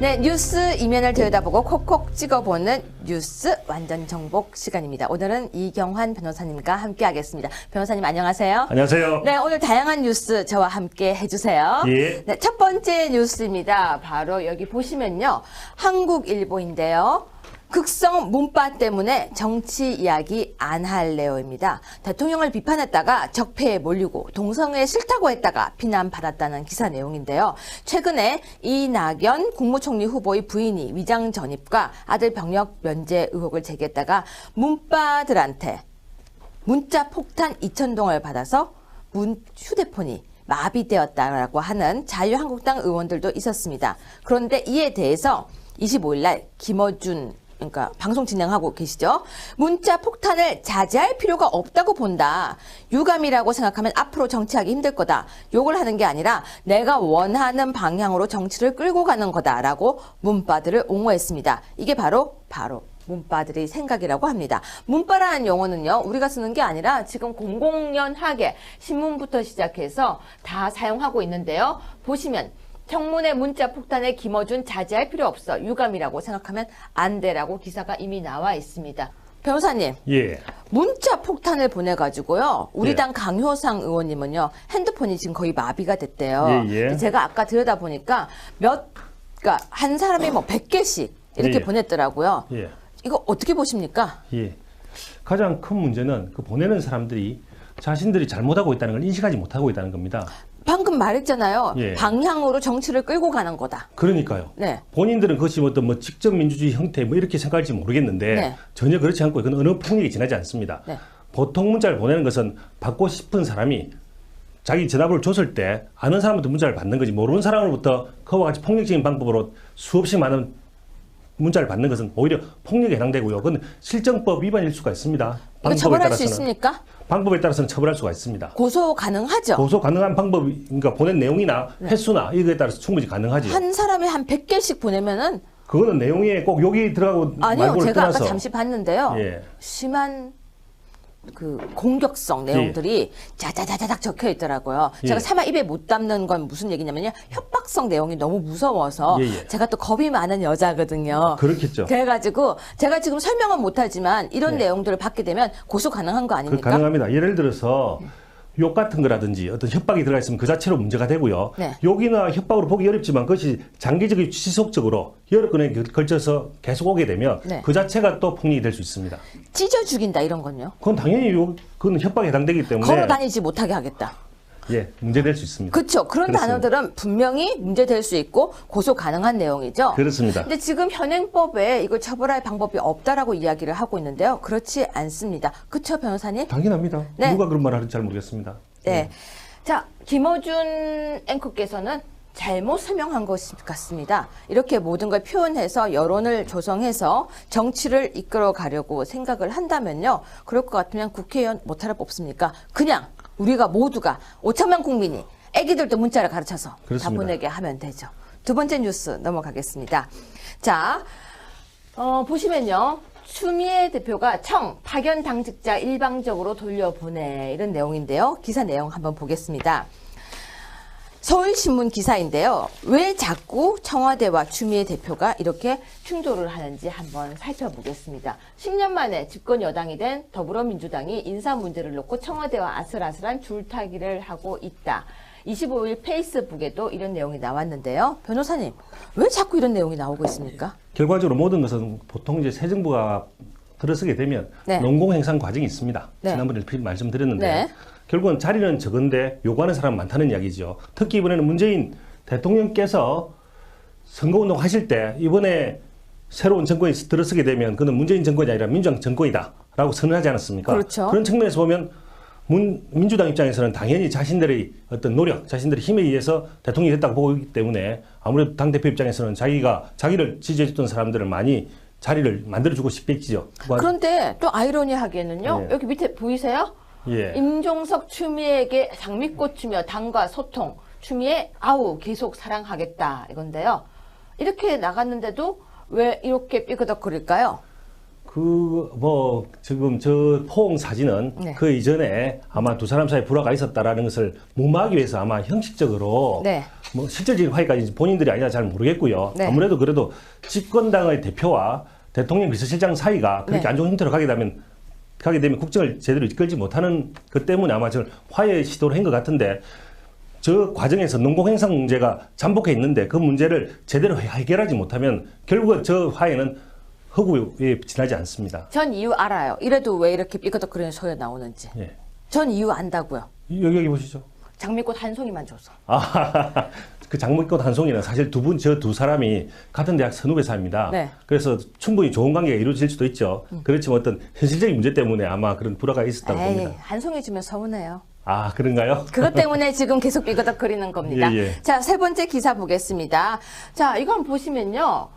네, 뉴스 이면을 들여다보고 콕콕 찍어보는 뉴스 완전 정복 시간입니다. 오늘은 이경환 변호사님과 함께하겠습니다. 변호사님 안녕하세요. 안녕하세요. 네, 오늘 다양한 뉴스 저와 함께 해주세요. 예. 네, 첫 번째 뉴스입니다. 바로 여기 보시면요, 한국일보인데요. 극성 문파 때문에 정치 이야기 안 할래요입니다. 대통령을 비판했다가 적폐에 몰리고 동성애 싫다고 했다가 비난받았다는 기사 내용인데요. 최근에 이낙연 국무총리 후보의 부인이 위장 전입과 아들 병역 면제 의혹을 제기했다가 문파들한테 문자 폭탄 2,000통을 받아서 휴대폰이 마비되었다라고 하는 자유한국당 의원들도 있었습니다. 그런데 이에 대해서 25일 날 김어준 그러니까 방송 진행하고 계시죠. 문자 폭탄을 자제할 필요가 없다고 본다. 유감이라고 생각하면 앞으로 정치하기 힘들 거다. 욕을 하는 게 아니라 내가 원하는 방향으로 정치를 끌고 가는 거다라고 문파들을 옹호했습니다. 이게 바로 문파들의 생각이라고 합니다. 문파라는 용어는요, 우리가 쓰는 게 아니라 지금 공공연하게 신문부터 시작해서 다 사용하고 있는데요. 보시면 청문회 문자 폭탄에 김어준 자제할 필요 없어. 유감이라고 생각하면 안 돼라고 기사가 이미 나와 있습니다. 변호사님. 예. 문자 폭탄을 보내가지고요. 우리 예. 당 강효상 의원님은요. 핸드폰이 지금 거의 마비가 됐대요. 예. 제가 아까 들여다보니까 그러니까 한 사람이 뭐 100개씩 이렇게 예. 보냈더라고요. 예. 이거 어떻게 보십니까? 예. 가장 큰 문제는 그 보내는 사람들이 자신들이 잘못하고 있다는 걸 인식하지 못하고 있다는 겁니다. 방금 말했잖아요. 예. 방향으로 정치를 끌고 가는 거다. 그러니까요. 네. 본인들은 그것이 어떤 뭐 직접 민주주의 형태 뭐 이렇게 생각할지 모르겠는데 네. 전혀 그렇지 않고 그건 어느 폭력이 지나지 않습니다. 네. 보통 문자를 보내는 것은 받고 싶은 사람이 자기 전화번호를 줬을 때 아는 사람부터 문자를 받는 거지 모르는 사람으로부터 그와 같이 폭력적인 방법으로 수없이 많은 문자를 받는 것은 오히려 폭력에 해당되고요. 그건 실정법 위반일 수가 있습니다. 이거 처벌할 수 있습니까? 방법에 따라서는 처벌할 수가 있습니다. 고소 가능하죠? 고소 가능한 방법이, 그러니까 보낸 내용이나 횟수나 이거에 따라서 충분히 가능하죠. 한 사람이 한 100개씩 보내면은 그거는 내용에 꼭 욕이 들어가고 아니요, 말고를 제가 떠나서 아까 잠시 봤는데요. 예. 심한 그 공격성 내용들이 자자자자작 적혀 있더라고요. 예. 제가 차마 입에 못 담는 건 무슨 얘기냐면요. 협박성 내용이 너무 무서워서 예. 제가 또 겁이 많은 여자거든요. 그렇겠죠. 그래가지고 제가 지금 설명은 못하지만 이런 예. 내용들을 받게 되면 고소 가능한 거 그 아닙니까? 가능합니다. 예를 들어서 욕 같은 거라든지 어떤 협박이 들어가 있으면 그 자체로 문제가 되고요. 네. 욕이나 협박으로 보기 어렵지만 그것이 장기적이고 지속적으로 여러 건에 걸쳐서 계속 오게 되면 네. 그 자체가 또 폭력이 될 수 있습니다. 찢어 죽인다 이런 건요. 그건 당연히 그건 협박에 해당되기 때문에 걸어 다니지 못하게 하겠다. 예, 문제될 수 있습니다. 그렇죠. 그런 그렇습니다. 단어들은 분명히 문제될 수 있고 고소 가능한 내용이죠. 그렇습니다. 근데 지금 현행법에 이걸 처벌할 방법이 없다라고 이야기를 하고 있는데요. 그렇지 않습니다. 그렇죠, 변호사님? 당연합니다. 네. 누가 그런 말을 하는지 잘 모르겠습니다. 네. 자, 김어준 앵커께서는 잘못 설명한 것 같습니다. 이렇게 모든 걸 표현해서 여론을 조성해서 정치를 이끌어 가려고 생각을 한다면요. 그럴 것 같으면 국회의원 못하러 뽑습니까? 그냥 우리가 모두가 5천만 국민이 애기들도 문자를 가르쳐서 그렇습니다. 다 보내게 하면 되죠. 두 번째 뉴스 넘어가겠습니다. 자, 보시면요. 추미애 대표가 파견 당직자 일방적으로 돌려보내 이런 내용인데요. 기사 내용 한번 보겠습니다. 서울신문 기사인데요. 왜 자꾸 청와대와 추미애 대표가 이렇게 충돌을 하는지 한번 살펴보겠습니다. 10년 만에 집권 여당이 된 더불어민주당이 인사 문제를 놓고 청와대와 아슬아슬한 줄타기를 하고 있다. 25일 페이스북에도 이런 내용이 나왔는데요. 변호사님, 왜 자꾸 이런 내용이 나오고 있습니까? 결과적으로 모든 것은 보통 이제 새 정부가 들어서게 되면 네. 농공행상 과정이 있습니다. 네. 지난번에 말씀드렸는데 네. 결국은 자리는 적은데 요구하는 사람 많다는 이야기죠. 특히 이번에는 문재인 대통령께서 선거운동 하실 때 이번에 새로운 정권이 들어서게 되면 그는 문재인 정권이 아니라 민주당 정권이다라고 선언하지 않았습니까? 그렇죠. 그런 측면에서 보면 민주당 입장에서는 당연히 자신들의 어떤 노력, 자신들의 힘에 의해서 대통령이 됐다고 보고 있기 때문에 아무래도 당대표 입장에서는 자기를 지지해줬던 사람들을 많이 자리를 만들어주고 싶겠지요. 그런데 또 아이러니하게는요. 예. 여기 밑에 보이세요? 예. 임종석 추미애에게 장미꽃 주며 당과 소통. 추미애 계속 사랑하겠다 이건데요. 이렇게 나갔는데도 왜 이렇게 삐그덕거릴까요? 지금 저 포옹 사진은 네. 그 이전에 아마 두 사람 사이에 불화가 있었다라는 것을 무마하기 위해서 아마 형식적으로 네. 뭐 실질적인 화해까지 본인들이 아니라 잘 모르겠고요. 네. 아무래도 그래도 집권당의 대표와 대통령 비서실장 사이가 그렇게 네. 안 좋은 형태로 가게 되면 국정을 제대로 이끌지 못하는 것 때문에 아마 저 화해 시도를 한 것 같은데 저 과정에서 농공행상 문제가 잠복해 있는데 그 문제를 제대로 해결하지 못하면 결국 저 화해는 허구에 지나지 않습니다. 전 이유 알아요. 이래도 왜 이렇게 삐그덕거리는 소리가 나오는지. 예. 전 이유 안다고요. 여기 보시죠. 장미꽃 한 송이만 줘서. 그 장미꽃 한 송이는 사실 저 두 사람이 같은 대학 선후배사입니다. 네. 그래서 충분히 좋은 관계가 이루어질 수도 있죠. 그렇지만 어떤 현실적인 문제 때문에 아마 그런 불화가 있었다고 에이, 봅니다. 한 송이 주면 서운해요. 아, 그런가요? 그것 때문에 지금 계속 삐그덕거리는 겁니다. 예, 예. 자, 세 번째 기사 보겠습니다. 자, 이거 한번 보시면요.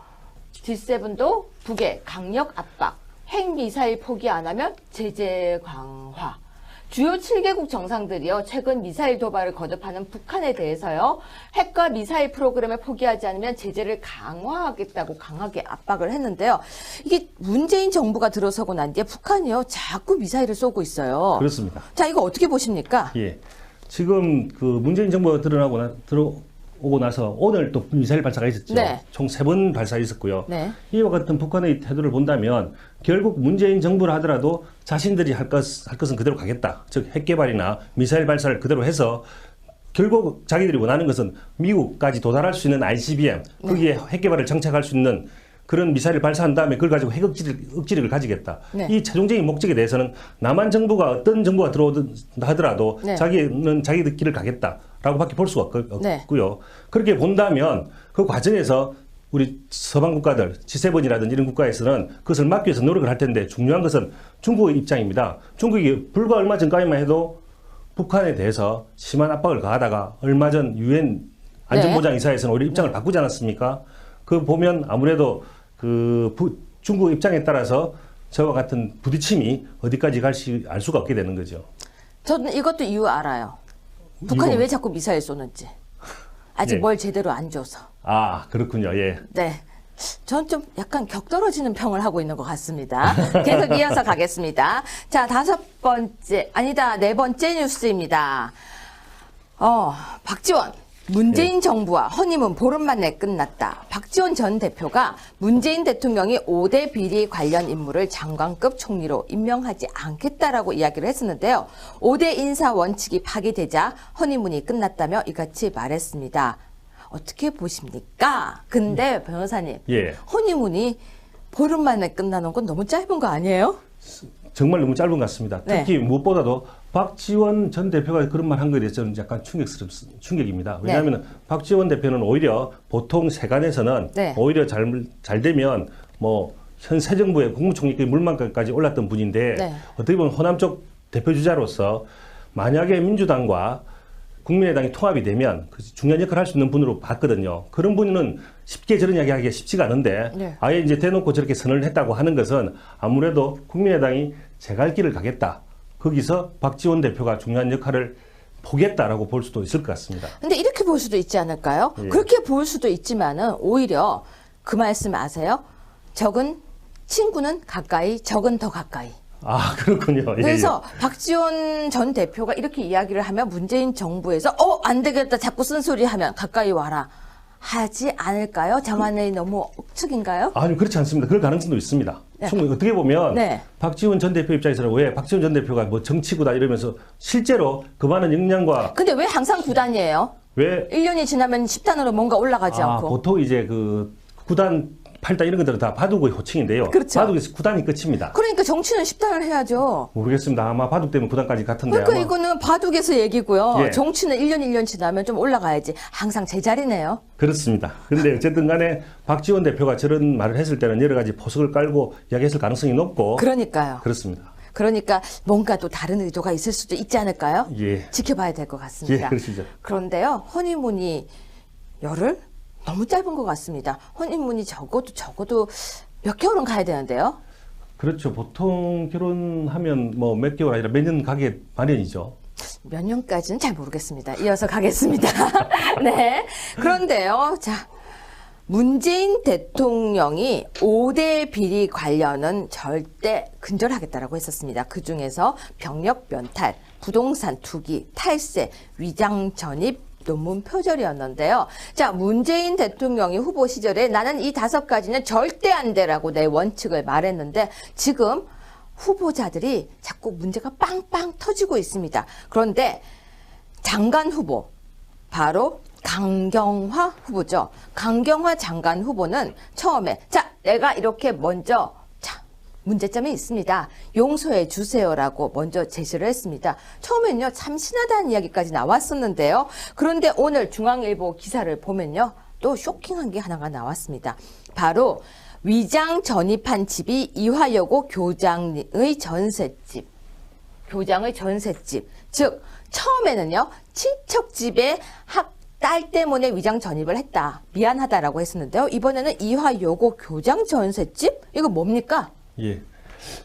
G7도 북의 강력 압박, 핵미사일 포기 안 하면 제재 강화. 주요 7개국 정상들이요, 최근 미사일 도발을 거듭하는 북한에 대해서요, 핵과 미사일 프로그램을 포기하지 않으면 제재를 강화하겠다고 강하게 압박을 했는데요. 이게 문재인 정부가 들어서고 난 뒤에 북한이요, 자꾸 미사일을 쏘고 있어요. 그렇습니다. 자, 이거 어떻게 보십니까? 예. 지금 그 문재인 정부가 들어오고 나서 오늘 또 미사일 발사가 있었죠. 네. 총 3번 발사 있었고요. 네. 이와 같은 북한의 태도를 본다면 결국 문재인 정부를 하더라도 자신들이 할 것은 그대로 가겠다. 즉 핵개발이나 미사일 발사를 그대로 해서 결국 자기들이 원하는 것은 미국까지 도달할 수 있는 ICBM, 거기에 핵개발을 정착할 수 있는 그런 미사일을 발사한 다음에 그걸 가지고 핵 억지력을 가지겠다. 네. 이 최종적인 목적에 대해서는 남한 정부가 어떤 정부가 들어오든 하더라도 네. 자기는 자기들 길을 가겠다라고밖에 볼 수가 네. 없고요. 그렇게 본다면 그 과정에서 우리 서방 국가들, G7이라든지 이런 국가에서는 그것을 막기 위해서 노력을 할 텐데 중요한 것은 중국의 입장입니다. 중국이 불과 얼마 전까지만 해도 북한에 대해서 심한 압박을 가하다가 얼마 전 유엔 안전보장이사에서는 오히려 입장을 바꾸지 않았습니까? 그 보면 아무래도 중국 입장에 따라서 저와 같은 부딪힘이 어디까지 갈지 알 수가 없게 되는 거죠. 저는 이것도 이유 알아요. 북한이 이거- 왜 자꾸 미사일 쏘는지. 아직 예. 뭘 제대로 안 줘서. 아, 그렇군요. 예. 네. 전 좀 약간 격떨어지는 평을 하고 있는 것 같습니다. 계속 이어서 가겠습니다. 자, 네 번째 뉴스입니다. 박지원. 문재인 정부와 허니문 보름 만에 끝났다. 박지원 전 대표가 문재인 대통령이 5대 비리 관련 인물을 장관급 총리로 임명하지 않겠다라고 이야기를 했었는데요. 5대 인사 원칙이 파기되자 허니문이 끝났다며 이같이 말했습니다. 어떻게 보십니까? 근데 변호사님, 예. 허니문이 보름 만에 끝나는 건 너무 짧은 거 아니에요? 정말 너무 짧은 것 같습니다. 네. 특히 무엇보다도 박지원 전 대표가 그런 말 한 거에 대해서 저는 약간 충격입니다. 왜냐하면 박지원 대표는 오히려 보통 세간에서는 네. 오히려 잘 되면 뭐 현 새 정부의 국무총리급 물망까지 올랐던 분인데 네. 어떻게 보면 호남 쪽 대표 주자로서 만약에 민주당과 국민의당이 통합이 되면 그 중요한 역할을 할 수 있는 분으로 봤거든요. 그런 분은 쉽게 저런 이야기 하기가 쉽지가 않은데 네. 아예 이제 대놓고 저렇게 선언을 했다고 하는 것은 아무래도 국민의당이 제 갈 길을 가겠다. 거기서 박지원 대표가 중요한 역할을 보겠다라고 볼 수도 있을 것 같습니다. 근데 이렇게 볼 수도 있지 않을까요? 예. 그렇게 볼 수도 있지만은 오히려 그 말씀 아세요? 친구는 가까이, 적은 더 가까이. 아, 그렇군요. 예, 그래서 박지원 전 대표가 이렇게 이야기를 하면 문재인 정부에서 안 되겠다 자꾸 쓴소리 하면 가까이 와라 하지 않을까요? 저만의 너무 억측인가요? 아니, 그렇지 않습니다. 그럴 가능성도 있습니다. 네. 충분히 어떻게 보면 네. 박지원 전 대표 입장에서는 왜 박지원 전 대표가 뭐 정치구다 이러면서 실제로 그 많은 역량과 근데 왜 항상 9단이에요? 왜 1년이 지나면 10단으로 뭔가 올라가지 않고. 보통 이제 그 구단 8단 이런 것들은 다 바둑의 호칭인데요. 그렇죠. 바둑에서 9단이 끝입니다. 그러니까 정치는 10단을 해야죠. 모르겠습니다. 아마 바둑 때문에 9단까지 같은데 그러니까 아마 이거는 바둑에서 얘기고요. 예. 정치는 1년 지나면 좀 올라가야지. 항상 제자리네요. 그렇습니다. 그런데 어쨌든 간에 박지원 대표가 저런 말을 했을 때는 여러 가지 포석을 깔고 이야기했을 가능성이 높고 그러니까요. 그렇습니다. 그러니까 뭔가 또 다른 의도가 있을 수도 있지 않을까요? 예. 지켜봐야 될 것 같습니다. 예, 그러시죠. 그런데요, 허니문이 열흘? 너무 짧은 것 같습니다. 허니문이 적어도 몇 개월은 가야 되는데요. 그렇죠. 보통 결혼하면 뭐 몇 개월 아니라 몇 년 가게 마련이죠. 몇 년까지는 잘 모르겠습니다. 이어서 가겠습니다. 네. 그런데요, 자. 문재인 대통령이 5대 비리 관련은 절대 근절하겠다라고 했었습니다. 그중에서 병력 면탈, 부동산 투기, 탈세, 위장 전입, 논문 표절이었는데요. 자, 문재인 대통령이 후보 시절에 나는 이 5가지는 절대 안 돼라고 내 원칙을 말했는데 지금 후보자들이 자꾸 문제가 빵빵 터지고 있습니다. 그런데 장관 후보, 바로 강경화 후보죠. 강경화 장관 후보는 처음에 내가 이렇게 먼저 문제점이 있습니다. 용서해 주세요라고 먼저 제시를 했습니다. 처음엔요, 참신하다는 이야기까지 나왔었는데요. 그런데 오늘 중앙일보 기사를 보면요, 또 쇼킹한 게 하나가 나왔습니다. 바로 위장 전입한 집이 이화여고 교장의 전셋집. 교장의 전셋집. 즉, 처음에는요, 친척 집에 딸 때문에 위장 전입을 했다. 미안하다라고 했었는데요. 이번에는 이화여고 교장 전셋집? 이거 뭡니까? 예.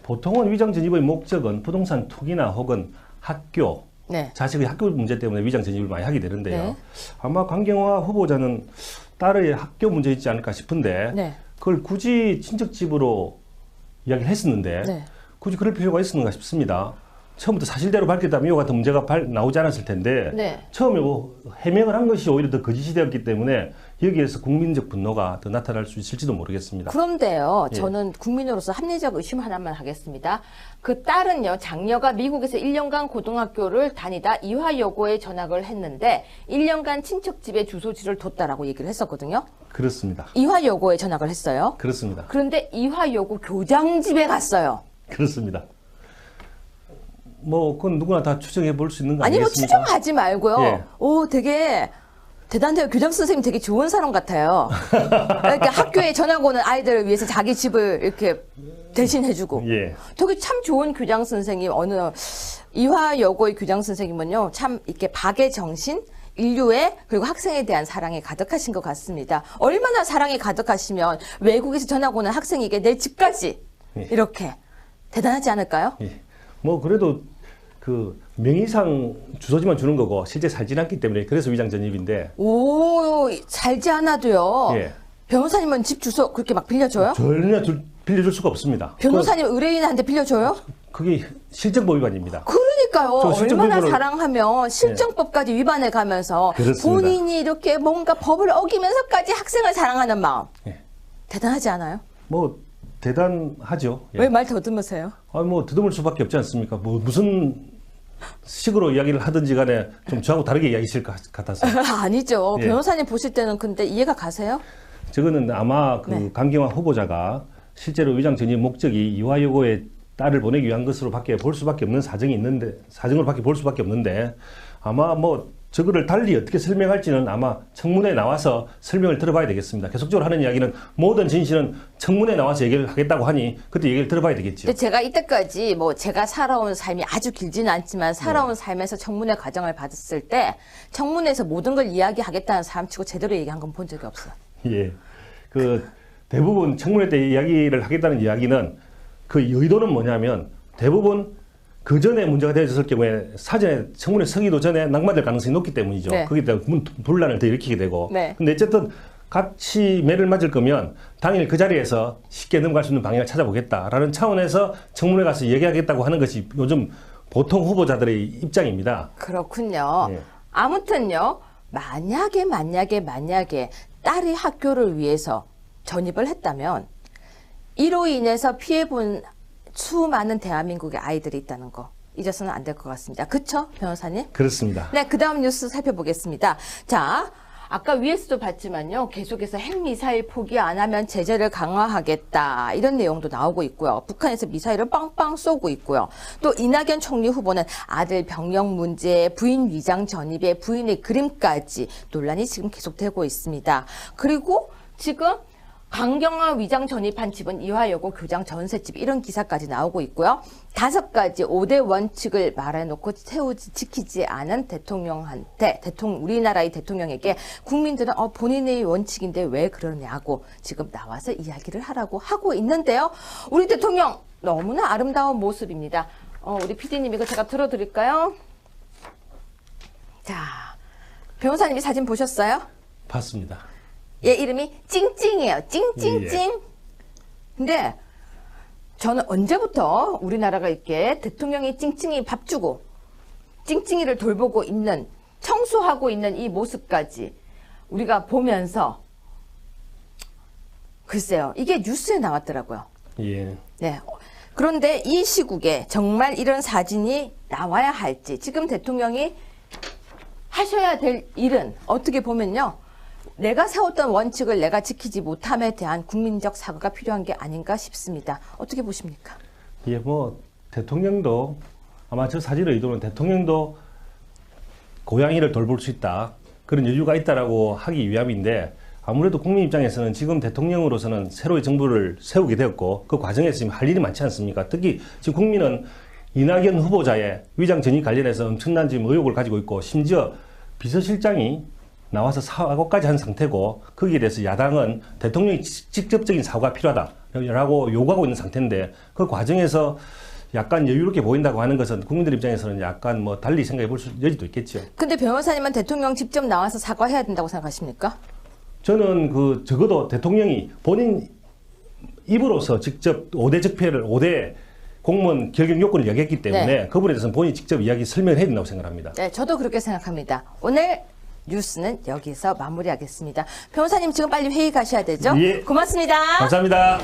보통은 위장 전입의 목적은 부동산 투기나 혹은 학교, 네. 자식의 학교 문제 때문에 위장 전입을 많이 하게 되는데요. 네. 아마 강경화 후보자는 딸의 학교 문제 있지 않을까 싶은데 네. 그걸 굳이 친척집으로 이야기를 했었는데 네. 굳이 그럴 필요가 있었는가 싶습니다. 처음부터 사실대로 밝혔다면 이와 같은 문제가 나오지 않았을 텐데 네. 처음에 해명을 한 것이 오히려 더 거짓이 되었기 때문에 여기에서 국민적 분노가 더 나타날 수 있을지도 모르겠습니다. 그런데요, 예. 저는 국민으로서 합리적 의심 하나만 하겠습니다. 그 딸은요, 장녀가 미국에서 1년간 고등학교를 다니다 이화여고에 전학을 했는데 1년간 친척집에 주소지를 뒀다라고 얘기를 했었거든요. 그렇습니다. 이화여고에 전학을 했어요. 그렇습니다. 그런데 이화여고 교장집에 갔어요. 그렇습니다. 뭐 그건 누구나 다 추정해 볼 수 있는 거 아니, 뭐 아니겠습니까? 추정하지 말고요. 예. 오, 되게 대단해요. 교장 선생님 되게 좋은 사람 같아요. 그러니까 학교에 전학 오는 아이들을 위해서 자기 집을 이렇게 대신해주고. 예. 되게 참 좋은 교장 선생님, 이화여고의 교장 선생님은요, 참 이렇게 박의 정신, 인류에 그리고 학생에 대한 사랑이 가득하신 것 같습니다. 얼마나 사랑이 가득하시면 외국에서 전학 오는 학생에게 내 집까지 예. 이렇게 대단하지 않을까요? 예. 뭐 그래도 그 명의상 주소지만 주는 거고 실제 살진 않기 때문에 그래서 위장 전입인데. 오, 살지 않아도요. 예. 변호사님은 집 주소 그렇게 막 빌려줘요? 전혀 빌려줄 수가 없습니다. 변호사님 의뢰인한테 빌려줘요? 그게 실정법 위반입니다. 그러니까요. 저 실정법으로- 얼마나 사랑하면 실정법까지 위반해 가면서 그렇습니다. 본인이 이렇게 뭔가 법을 어기면서까지 학생을 사랑하는 마음. 예. 대단하지 않아요? 뭐 대단하죠. 예. 왜 말 더듬으세요? 뭐 더듬을 수밖에 없지 않습니까? 뭐 무슨 식으로 이야기를 하든지 간에 좀 저하고 다르게 이야기하실 것 같아서. 아니죠. 예. 변호사님 보실 때는 근데 이해가 가세요? 저거는 아마 그 네. 강경화 후보자가 실제로 위장 전입 목적이 이화여고에 딸을 보내기 위한 것으로밖에 볼 수밖에 없는 사정으로밖에 볼 수밖에 없는데 아마 뭐 저거를 달리 어떻게 설명할지는 아마 청문회에 나와서 설명을 들어봐야 되겠습니다. 계속적으로 하는 이야기는 모든 진실은 청문회에 나와서 얘기를 하겠다고 하니 그때 얘기를 들어봐야 되겠죠. 근데 제가 이때까지 뭐 제가 살아온 삶이 아주 길지는 않지만 살아온 삶에서 청문회 과정을 받았을 때 청문회에서 모든 걸 이야기하겠다는 사람치고 제대로 얘기한 건 본 적이 없어요. 예. 그 대부분 청문회 때 이야기를 하겠다는 이야기는 그 의도는 뭐냐면 대부분 그 전에 문제가 되어졌을 경우에 사전에 청문회 서기도 전에 낙마될 가능성이 높기 때문이죠. 네. 거기에 대한 분란을 더 일으키게 되고. 네. 근데 어쨌든 같이 매를 맞을 거면 당일 그 자리에서 쉽게 넘어갈 수 있는 방향을 찾아보겠다라는 차원에서 청문회 가서 얘기하겠다고 하는 것이 요즘 보통 후보자들의 입장입니다. 그렇군요. 예. 아무튼요. 만약에 딸이 학교를 위해서 전입을 했다면 이로 인해서 피해본 수많은 대한민국의 아이들이 있다는 거 잊어서는 안 될 것 같습니다. 그쵸, 변호사님? 그렇습니다. 네, 그 다음 뉴스 살펴보겠습니다. 자, 아까 위에서도 봤지만요. 계속해서 핵미사일 포기 안 하면 제재를 강화하겠다. 이런 내용도 나오고 있고요. 북한에서 미사일을 빵빵 쏘고 있고요. 또 이낙연 총리 후보는 아들 병력 문제, 부인 위장 전입에 부인의 그림까지 논란이 지금 계속되고 있습니다. 그리고 지금 강경화 위장 전입한 집은 이화여고 교장 전셋집 이런 기사까지 나오고 있고요. 5가지 5대 원칙을 말해놓고 지키지 않은 우리나라의 대통령에게 국민들은 본인의 원칙인데 왜 그러냐고 지금 나와서 이야기를 하라고 하고 있는데요. 우리 대통령 너무나 아름다운 모습입니다. 우리 PD님 이거 제가 들어드릴까요? 자, 변호사님이 사진 보셨어요? 봤습니다. 얘 이름이 찡찡이에요. 찡찡찡. 근데 저는 언제부터 우리나라가 이렇게 대통령이 찡찡이 밥 주고 찡찡이를 돌보고 있는, 청소하고 있는 이 모습까지 우리가 보면서 글쎄요, 이게 뉴스에 나왔더라고요. 예. 네. 그런데 이 시국에 정말 이런 사진이 나와야 할지, 지금 대통령이 하셔야 될 일은 어떻게 보면요, 내가 세웠던 원칙을 내가 지키지 못함에 대한 국민적 사과가 필요한 게 아닌가 싶습니다. 어떻게 보십니까? 예, 뭐 대통령도 아마 저 사진의 의도는 대통령도 고양이를 돌볼 수 있다, 그런 여유가 있다라고 하기 위함인데, 아무래도 국민 입장에서는 지금 대통령으로서는 새로의 정부를 세우게 되었고 그 과정에서 지금 할 일이 많지 않습니까? 특히 지금 국민은 이낙연 후보자의 위장 전입 관련해서 엄청난 지금 의혹을 가지고 있고, 심지어 비서실장이 나와서 사과까지 한 상태고, 거기에 대해서 야당은 대통령이 직접적인 사과가 필요하다라고 요구하고 있는 상태인데, 그 과정에서 약간 여유롭게 보인다고 하는 것은 국민들 입장에서는 약간 뭐 달리 생각해 볼 여지도 있겠죠. 근데 변호사님은 대통령 직접 나와서 사과해야 된다고 생각하십니까? 저는 적어도 대통령이 본인 입으로서 직접 5대 적폐를, 5대 공무원 결격 요건을 이야기했기 때문에 네. 그 부분에 대해서는 본인이 직접 이야기 설명을 해야 된다고 생각합니다. 네, 저도 그렇게 생각합니다. 오늘 뉴스는 여기서 마무리하겠습니다. 변호사님 지금 빨리 회의 가셔야 되죠? 예. 고맙습니다. 감사합니다.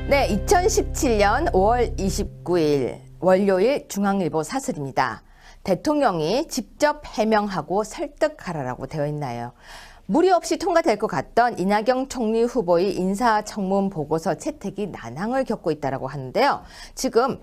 네, 2017년 5월 29일 월요일 중앙일보 사설입니다. 대통령이 직접 해명하고 설득하라라고 되어 있나요? 무리 없이 통과될 것 같던 이낙연 총리 후보의 인사청문 보고서 채택이 난항을 겪고 있다고 하는데요. 지금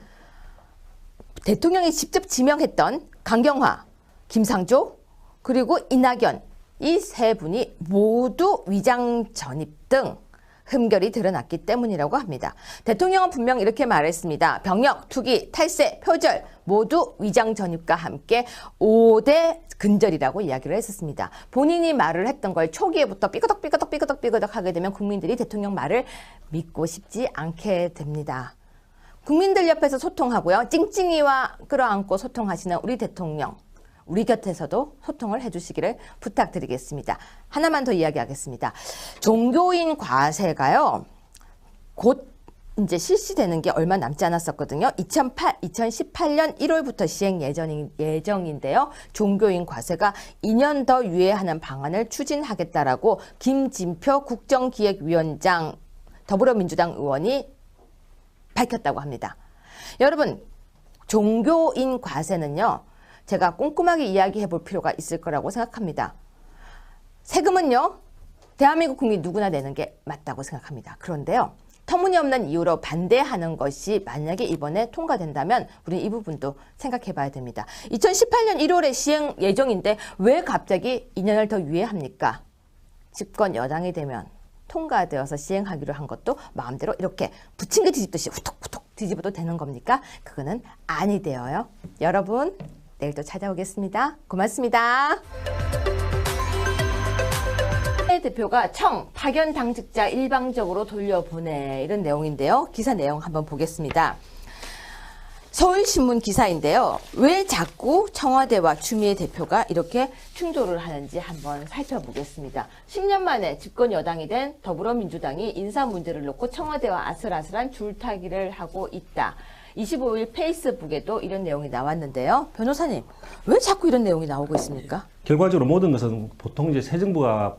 대통령이 직접 지명했던 강경화, 김상조, 그리고 이낙연, 이 세 분이 모두 위장 전입 등 흠결이 드러났기 때문이라고 합니다. 대통령은 분명 이렇게 말했습니다. 병역, 투기, 탈세, 표절 모두 위장 전입과 함께 5대 근절이라고 이야기를 했었습니다. 본인이 말을 했던 걸 초기에부터 삐그덕 하게 되면 국민들이 대통령 말을 믿고 싶지 않게 됩니다. 국민들 옆에서 소통하고요. 찡찡이와 끌어안고 소통하시는 우리 대통령, 우리 곁에서도 소통을 해주시기를 부탁드리겠습니다. 하나만 더 이야기하겠습니다. 종교인 과세가요, 곧 이제 실시되는 게 얼마 남지 않았었거든요. 2018년 1월부터 시행 예정인데요. 종교인 과세가 2년 더 유예하는 방안을 추진하겠다라고 김진표 국정기획위원장 더불어민주당 의원이 밝혔다고 합니다. 여러분, 종교인 과세는요, 제가 꼼꼼하게 이야기해 볼 필요가 있을 거라고 생각합니다. 세금은요, 대한민국 국민 누구나 내는 게 맞다고 생각합니다. 그런데요, 터무니없는 이유로 반대하는 것이 만약에 이번에 통과된다면 우리는 이 부분도 생각해 봐야 됩니다. 2018년 1월에 시행 예정인데 왜 갑자기 2년을 더 유예합니까? 집권 여당이 되면 통과되어서 시행하기로 한 것도 마음대로 이렇게 부침개 뒤집듯이 후톡후톡 뒤집어도 되는 겁니까? 그거는 아니되어요. 여러분, 내일 또 찾아오겠습니다. 고맙습니다. 대표가 청 파견 당직자 일방적으로 돌려보내, 이런 내용인데요. 기사 내용 한번 보겠습니다. 서울신문 기사인데요. 왜 자꾸 청와대와 추미애 대표가 이렇게 충돌을 하는지 한번 살펴보겠습니다. 10년 만에 집권 여당이 된 더불어민주당이 인사 문제를 놓고 청와대와 아슬아슬한 줄타기를 하고 있다. 25일 페이스북에도 이런 내용이 나왔는데요. 변호사님, 왜 자꾸 이런 내용이 나오고 있습니까? 결과적으로 모든 것은 보통 이제 새 정부가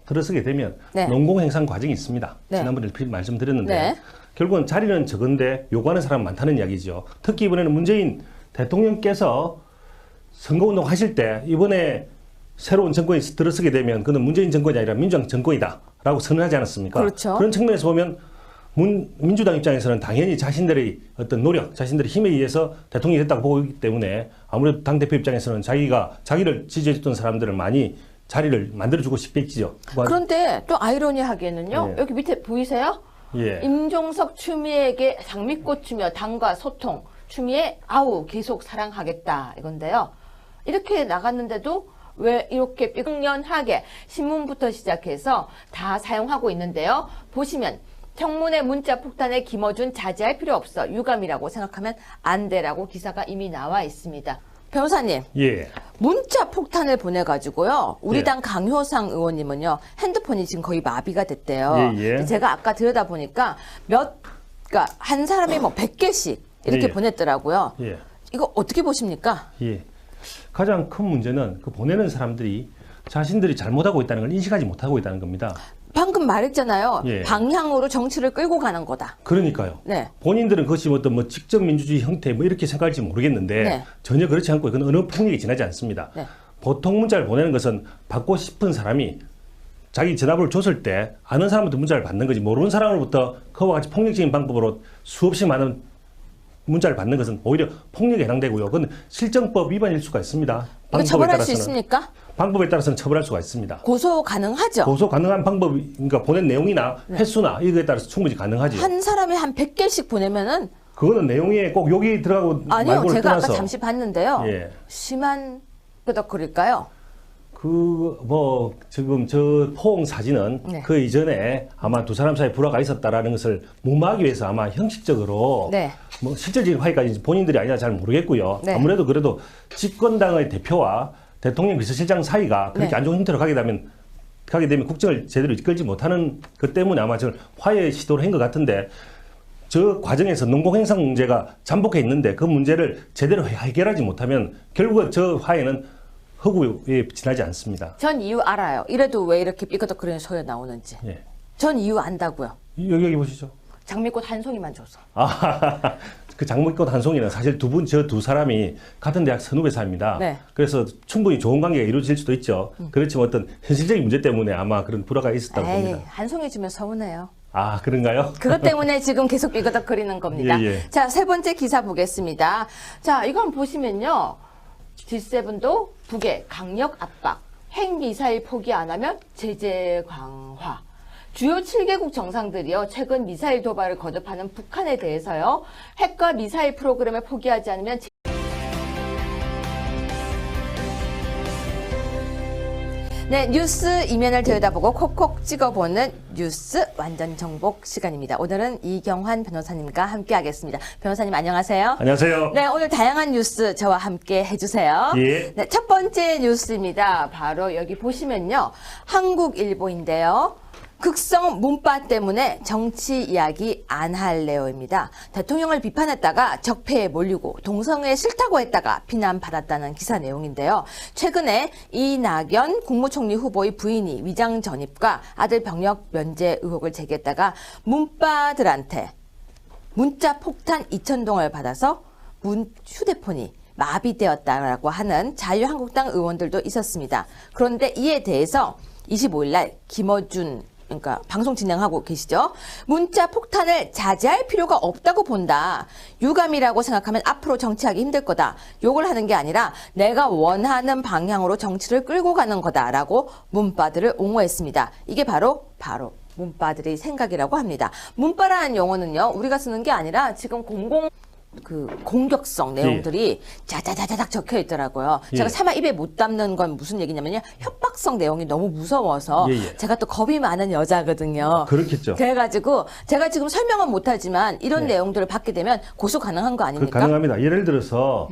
들어서게 되면 네. 농공행상 과정이 있습니다. 네. 지난번에 말씀드렸는데 네. 결국은 자리는 적은데 요구하는 사람 많다는 이야기죠. 특히 이번에는 문재인 대통령께서 선거운동 하실 때 이번에 새로운 정권이 들어서게 되면 그는 문재인 정권이 아니라 민주당 정권이다라고 선언하지 않았습니까? 그렇죠. 그런 측면에서 보면 민주당 입장에서는 당연히 자신들의 어떤 노력, 자신들의 힘에 의해서 대통령이 됐다고 보고 있기 때문에 아무래도 당대표 입장에서는 자기를 지지해줬던 사람들을 많이 자리를 만들어주고 싶겠지요. 그런데 또 아이러니하게는요. 네. 여기 밑에 보이세요? 예. 임종석 추미애에게 장미꽃 주며 당과 소통, 추미애 아우 계속 사랑하겠다, 이건데요. 이렇게 나갔는데도 왜 이렇게 삐걱연하게 신문부터 시작해서 다 사용하고 있는데요. 보시면 청문회 문자 폭탄에 김어준 자제할 필요 없어. 유감이라고 생각하면 안 돼라고 기사가 이미 나와 있습니다. 변호사님, 예. 문자 폭탄을 보내가지고요. 우리 예. 당 강효상 의원님은요. 핸드폰이 지금 거의 마비가 됐대요. 예, 예. 제가 아까 들여다보니까 그러니까 한 사람이 뭐 100개씩 이렇게 예, 예. 보냈더라고요. 예. 이거 어떻게 보십니까? 예. 가장 큰 문제는 그 보내는 사람들이 자신들이 잘못하고 있다는 걸 인식하지 못하고 있다는 겁니다. 방금 말했잖아요. 예. 방향으로 정치를 끌고 가는 거다. 그러니까요. 네. 본인들은 그것이 어떤 뭐 직접 민주주의 형태 뭐 이렇게 생각할지 모르겠는데 네. 전혀 그렇지 않고 그건 어느 폭력이 지나지 않습니다. 네. 보통 문자를 보내는 것은 받고 싶은 사람이 자기 전화번호를 줬을 때 아는 사람부터 문자를 받는 거지 모르는 사람으로부터 그와 같이 폭력적인 방법으로 수없이 많은 문자를 받는 것은 오히려 폭력에 해당되고요. 그건 실정법 위반일 수가 있습니다. 이거 처벌할 수 있습니까? 방법에 따라서는 처벌할 수가 있습니다. 고소 가능하죠? 고소 가능한 방법이, 그러니까 보낸 내용이나 횟수나 이거에 따라서 충분히 가능하지. 한 사람이 한 100개씩 보내면은 그거는 내용에 꼭 여기 들어가고 아니요. 말고를 제가 떠나서 아까 잠시 봤는데요. 예. 심한 끄덕거릴까요? 뭐 지금 저 포옹 사진은 네. 그 이전에 아마 두 사람 사이에 불화가 있었다라는 것을 무마하기 위해서 아마 형식적으로 네. 뭐 실질적인 화해까지 본인들이 아니라 잘 모르겠고요. 네. 아무래도 그래도 집권당의 대표와 대통령 비서실장 사이가 그렇게 네. 안 좋은 형태로 가게 되면 국정을 제대로 이끌지 못하는 것 때문에 아마 저는 화해 시도를 한 것 같은데 저 과정에서 농공행상 문제가 잠복해 있는데 그 문제를 제대로 해결하지 못하면 결국은 저 화해는 허구에 지나지 않습니다. 전 이유 알아요. 이래도 왜 이렇게 삐그덕거리는 소리가 나오는지. 예. 전 이유 안다고요. 여기 보시죠. 장미꽃 한 송이만 줘서. 그 장미꽃 한 송이는 사실 저 두 사람이 같은 대학 선후배사입니다. 네. 그래서 충분히 좋은 관계가 이루어질 수도 있죠. 그렇지만 어떤 현실적인 문제 때문에 아마 그런 불화가 있었다고 에이, 봅니다. 한 송이 주면 서운해요. 아, 그런가요? 그것 때문에 지금 계속 삐그덕거리는 겁니다. 예, 예. 자, 세 번째 기사 보겠습니다. 자, 이거 한번 보시면요. G7도 북의 강력 압박, 핵미사일 포기 안 하면 제재 강화. 주요 7개국 정상들이요, 최근 미사일 도발을 거듭하는 북한에 대해서요, 핵과 미사일 프로그램을 포기하지 않으면 네, 뉴스 이면을 들여다보고 콕콕 찍어보는 뉴스 완전 정복 시간입니다. 오늘은 이경환 변호사님과 함께하겠습니다. 변호사님 안녕하세요. 안녕하세요. 네, 오늘 다양한 뉴스 저와 함께 해주세요. 예. 네, 첫 번째 뉴스입니다. 바로 여기 보시면요, 한국일보인데요. 극성 문파 때문에 정치 이야기 안 할래요입니다. 대통령을 비판했다가 적폐에 몰리고 동성애 싫다고 했다가 비난받았다는 기사 내용인데요. 최근에 이낙연 국무총리 후보의 부인이 위장 전입과 아들 병역 면제 의혹을 제기했다가 문파들한테 문자 폭탄 2,000통을 받아서 휴대폰이 마비되었다라고 하는 자유한국당 의원들도 있었습니다. 그런데 이에 대해서 25일 날 김어준 그러니까 방송 진행하고 계시죠. 문자 폭탄을 자제할 필요가 없다고 본다. 유감이라고 생각하면 앞으로 정치하기 힘들 거다. 욕을 하는 게 아니라 내가 원하는 방향으로 정치를 끌고 가는 거다라고 문파들을 옹호했습니다. 이게 바로 문파들의 생각이라고 합니다. 문파라는 용어는요, 우리가 쓰는 게 아니라 지금 공격성 내용들이 자자자자작 적혀 있더라고요. 예. 제가 차마 입에 못 담는 건 무슨 얘기냐면요, 협박성 내용이 너무 무서워서 예, 예. 제가 또 겁이 많은 여자거든요. 그렇겠죠. 그래가지고 제가 지금 설명은 못하지만 이런 네. 내용들을 받게 되면 고소 가능한 거 아닙니까? 가능합니다. 예를 들어서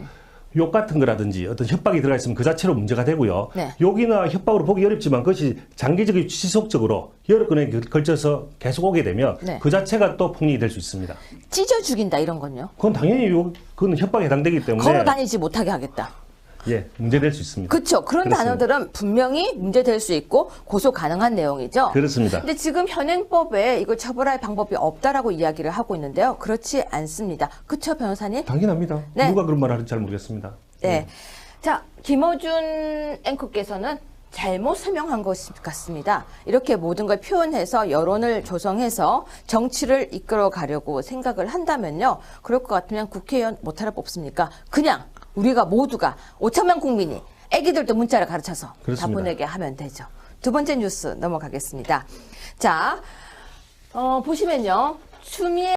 욕 같은 거라든지 어떤 협박이 들어가 있으면 그 자체로 문제가 되고요. 네. 욕이나 협박으로 보기 어렵지만 그것이 장기적이고 지속적으로 여러 건에 걸쳐서 계속 오게 되면 네. 그 자체가 또 폭력이 될 수 있습니다. 찢어 죽인다 이런 건요. 그건 당연히 그건 협박에 해당되기 때문에 걸어 다니지 못하게 하겠다. 예, 문제될 수 있습니다. 그렇죠. 그런 그렇습니다. 단어들은 분명히 문제될 수 있고 고소 가능한 내용이죠. 그렇습니다. 근데 지금 현행법에 이걸 처벌할 방법이 없다라고 이야기를 하고 있는데요. 그렇지 않습니다. 그렇죠, 변호사님? 당연합니다. 네. 누가 그런 말을 하는지 잘 모르겠습니다. 네. 자, 김어준 앵커께서는 잘못 설명한 것 같습니다. 이렇게 모든 걸 표현해서 여론을 조성해서 정치를 이끌어 가려고 생각을 한다면요. 그럴 것 같으면 국회의원 못하러 뽑습니까? 그냥 우리가 모두가 5천만 국민이 애기들도 문자를 가르쳐서 그렇습니다. 다 보내게 하면 되죠. 두 번째 뉴스 넘어가겠습니다. 자, 보시면요. 추미애